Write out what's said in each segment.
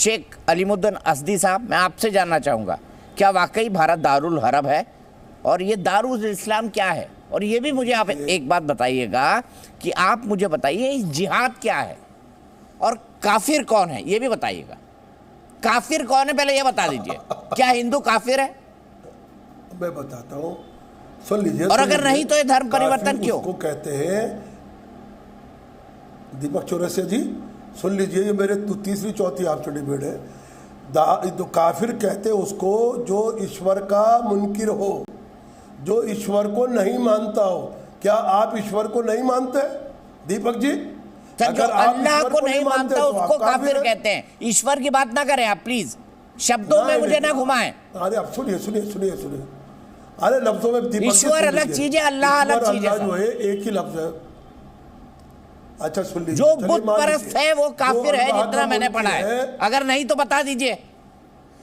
शेख अलीमुद्दीन असदी साहब, मैं आपसे जानना चाहूँगा, क्या वाकई भारत दारुल हरब है और ये दारुल इस्लाम क्या है? और ये भी मुझे आप एक बात बताइएगा कि आप मुझे बताइए जिहाद क्या है और काफिर कौन है, ये भी बताइएगा। काफिर कौन है पहले ये बता दीजिए। क्या हिंदू काफिर है? मैं बताता हूँ, सुन लीजिए। और अगर नहीं तो ये धर्म परिवर्तन क्यों? उसको कहते हैं दीपक चौरसिया जी, सुन लीजिए, ये मेरे तीसरी चौथी आपसे डिबेट है। तो काफिर कहते हैं उसको जो ईश्वर का मुनकिर हो, जो ईश्वर को नहीं मानता हो। क्या आप ईश्वर को नहीं मानते दीपक जी? अगर अल्लाह को नहीं मानता उसको काफिर कहते हैं। ईश्वर की बात ना करें आप प्लीज, शब्दों में मुझे ना घुमाएं। अरे अब सुनिए सुनिए सुनिए सुनिए, अरे लफ्जों में ईश्वर अलग चीज है, अल्लाह अलग चीज है। जो है एक ही लफ्ज है। अच्छा सुन लीजिए, जो बुत परस्त है वो काफिर है, जितना मैंने पढ़ा है। अगर नहीं तो बता दीजिए।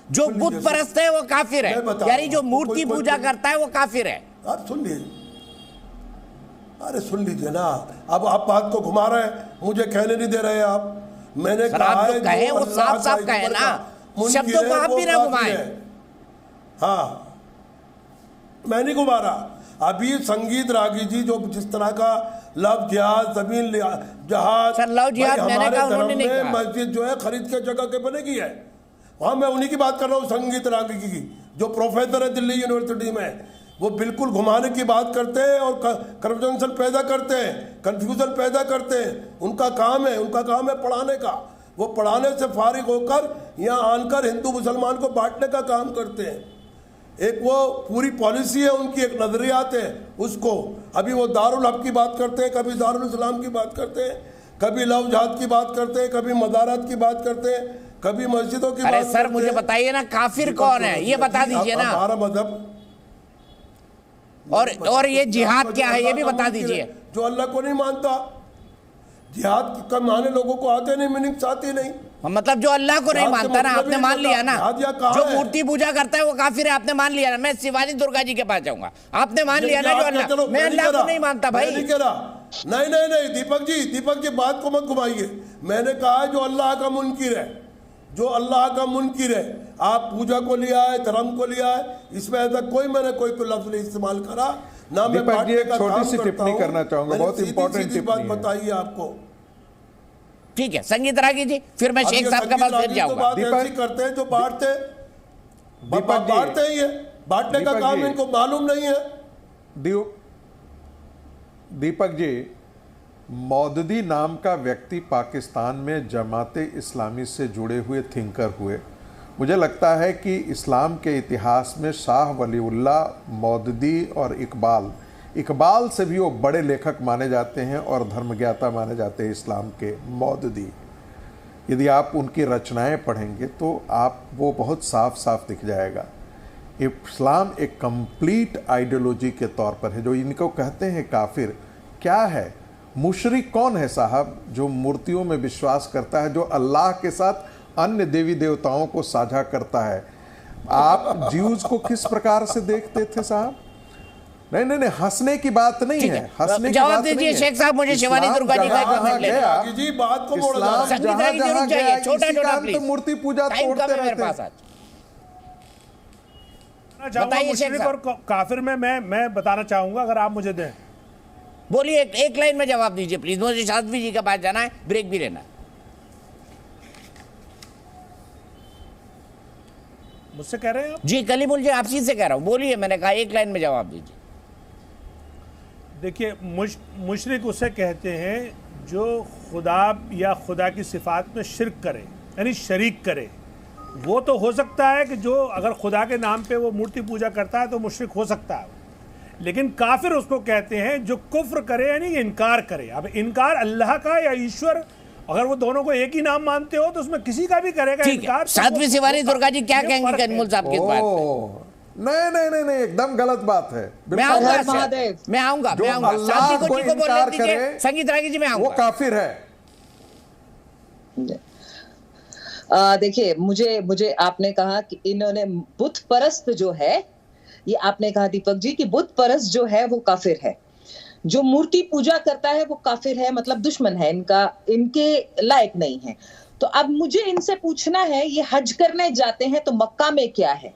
जो बुत परस्त है वो काफिर है, यानी जो मूर्ति पूजा करता है वो काफिर है। आप सुन लीजिए, अरे सुन लीजिए ना, अब आप बात को घुमा रहे हैं, मुझे कहने नहीं दे रहे आप। मैंने कहा है कहे वो साफ साफ कहे ना, शब्दों को आप भी ना घुमाए। हाँ, मैं नहीं घुमा रहा। अभी संगीत रागी जी जो जिस तरह का लव जिहाद, जमीन जहाज, हमारे धर्म में मस्जिद जो है खरीद के जगह के बनेगी है, वहाँ मैं उन्हीं की बात कर रहा हूँ, संगीत रागी की, जो प्रोफेसर है दिल्ली यूनिवर्सिटी में। वो बिल्कुल घुमाने की बात करते हैं और करप्शन पैदा करते हैं, कंफ्यूजन पैदा करते हैं। उनका काम है पढ़ाने का। वो पढ़ाने से फारिग होकर यहाँ आकर हिंदू मुसलमान को बांटने का काम करते हैं। एक वो पूरी पॉलिसी है उनकी, एक नजरियात है उसको। अभी वो दारुल हक की बात करते हैं, कभी दारुल इस्लाम की बात करते हैं, कभी लव जहाद की बात करते हैं, कभी मदारात की बात करते हैं, कभी मस्जिदों की बात करते हैं। सर मुझे बताइए ना, काफिर कौन है ये बता दीजिए ना। हमारा मजहब और ये जिहाद क्या है ये भी बता दीजिए। जो अल्लाह को नहीं मानता, जिहाद का माने लोगों को आते नहीं, मीनिंग्स आती नहीं। मतलब जो अल्लाह को नहीं मानता ना, आपने मान लिया ना। जो मूर्ति पूजा करता है वो काफिर है, आपने मान लिया ना। मैं शिवाजी दुर्गा जी के पास जाऊंगा, आपने मान लिया ना। जो अल्लाह, मैं अल्लाह को नहीं मानता भाई। नहीं कह रहा, नहीं दीपक जी बात को मत घुमाइए। मैंने कहा जो अल्लाह का मुनकिर है, जो अल्लाह का मुनकिर है, आप पूजा को लिया है, धर्म को लिया है, इसमें ऐसा मैंने कोई लफ्ज नहीं इस्तेमाल करा ना। मैं छोटी सी टिप्पणी करना चाहूंगा, बहुत इंपॉर्टेंट बात बताइए आपको। ठीक है संगीत रागी जी, फिर मैं शेख साहब के पास फिर जाऊंगा। दीपक करते हैं जो बांटते हैं, ये बांटने का काम इनको मालूम नहीं है। दीपक जी, मौदूदी नाम का व्यक्ति पाकिस्तान में जमाते इस्लामी से जुड़े हुए थिंकर हुए। मुझे लगता है कि इस्लाम के इतिहास में शाह वलीउल्लाह, मौदूदी और इकबाल से भी वो बड़े लेखक माने जाते हैं और धर्मज्ञाता माने जाते हैं इस्लाम के। मौदूदी, यदि आप उनकी रचनाएं पढ़ेंगे तो आप वो बहुत साफ साफ दिख जाएगा। इस्लाम एक कंप्लीट आइडियोलॉजी के तौर पर है। जो इनको कहते हैं काफिर, क्या है? मुशरिक कौन है साहब? जो मूर्तियों में विश्वास करता है, जो अल्लाह के साथ अन्य देवी देवताओं को साझा करता है। आप ज्यूज को किस प्रकार से देखते थे साहब? नहीं, हंसने की बात नहीं है, हंसने की बात नहीं है। शेख साहब मुझे शिवानी दुर्गा जी का जी बात को छोटा मूर्ति पूजा तोड़ते रहते। मुशरिक और काफिर में मैं बताना चाहूंगा, अगर आप मुझे दें। बोलिए, एक लाइन में जवाब दीजिए प्लीज। मुझे शास्त्री जी के पास जाना है, ब्रेक भी लेना। मुझसे कह रहे हैं आप? जी कलीमुल जी, आपसी से कह रहा हूं, बोलिए। मैंने कहा एक लाइन में जवाब दीजिए। देखिए, मुशरिक उसे कहते हैं जो खुदा या खुदा की सिफात में शिरक करे, यानी शरीक करे। वो तो हो सकता है कि जो अगर खुदा के नाम पे वो मूर्ति पूजा करता है तो मुशरिक हो सकता है, लेकिन काफिर उसको कहते हैं जो कुफ्र करे, यानी इनकार करे। अब इनकार अल्लाह का या ईश्वर, अगर वो दोनों को एक ही नाम मानते हो तो उसमें किसी का भी करेगा इनकार। साध्वी शिवानी दुर्गा जी क्या कहेंगे कलीमुल साहब की बात पे? नहीं, एकदम गलत बात है। मैं आऊंगा। साध्वी को बोलने दीजिए, संगीत रागी जी मैं आऊंगा। वो काफिर है। देखिए, मुझे आपने कहा कि इन्होंने बुत परस्त जो है, ये आपने कहा दीपक जी कि बुत परस्त जो है वो काफिर है, जो मूर्ति पूजा करता है वो काफिर है, मतलब दुश्मन है, इनके लायक नहीं है। तो अब मुझे इनसे पूछना है, ये हज करने जाते हैं तो मक्का में क्या है?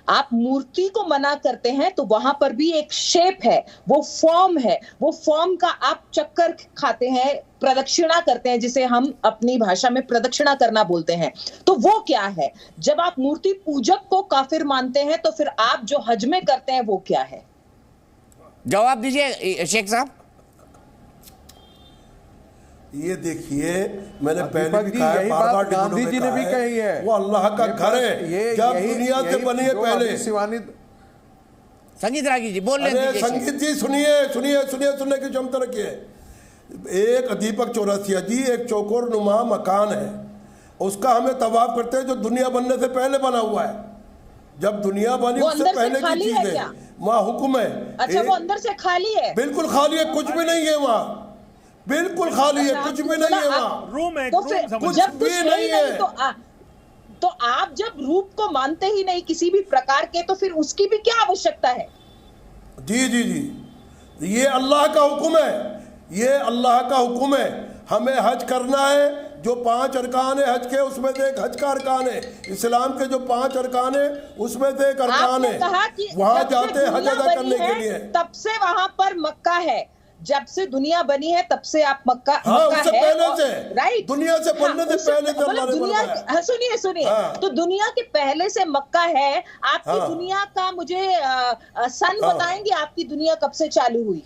आप मूर्ति को मना करते हैं तो वहां पर भी एक शेप है, वो फॉर्म है, वो फॉर्म का आप चक्कर खाते हैं, प्रदक्षिणा करते हैं, जिसे हम अपनी भाषा में प्रदक्षिणा करना बोलते हैं। तो वो क्या है? जब आप मूर्ति पूजक को काफिर मानते हैं तो फिर आप जो हज में करते हैं वो क्या है? जवाब दीजिए शेख साहब। ये देखिए, मैंने पहले दीपक भी जी, कहा है, यही बार-बार बात टिप्पणियों गांधी में जी ने भी कहा कही है। वो अल्लाह का घर है, जब दुनिया से बनी है पहले। संगीत रागी जी बोल अरे रहे संगीत जी सुनिए सुनिए सुनिए, सुनने की क्षमता रखिए। एक दीपक चौरसिया जी, एक चौकोर नुमा मकान है, उसका हमें तवाफ करते हैं जो दुनिया बनने से पहले बना हुआ है। जब दुनिया बनी उससे पहले की चीज है, वहाँ हुक्म है। अच्छा, वो अंदर से खाली है? बिल्कुल खाली है, कुछ भी नहीं है वहाँ, बिल्कुल खाली है, कुछ भी नहीं है वहाँ, रूम है, कुछ भी नहीं है। तो आप जब रूप को मानते ही नहीं किसी भी प्रकार के, तो फिर उसकी भी क्या आवश्यकता है? जी जी जी, ये अल्लाह का हुक्म है, ये अल्लाह का हुक्म है। हमें हज करना है, जो 5 अरकान है हज के, उसमें से एक हज का अरकान है। इस्लाम के जो 5 अरकान है उसमें से एक अरकान है, वहां जाते हैं हज अदा करने के लिए। तब से वहां पर मक्का है, जब से दुनिया बनी है तब से आप मक्का, हाँ, मक्का उससे है, पहले से, राइट, दुनिया से बनने से पहले से अल्लाह ने दुनिया, बनाया। सुनिए सुनिए, तो दुनिया के पहले से मक्का है। आपकी दुनिया का मुझे सन बताएंगे, आपकी दुनिया कब से चालू हुई?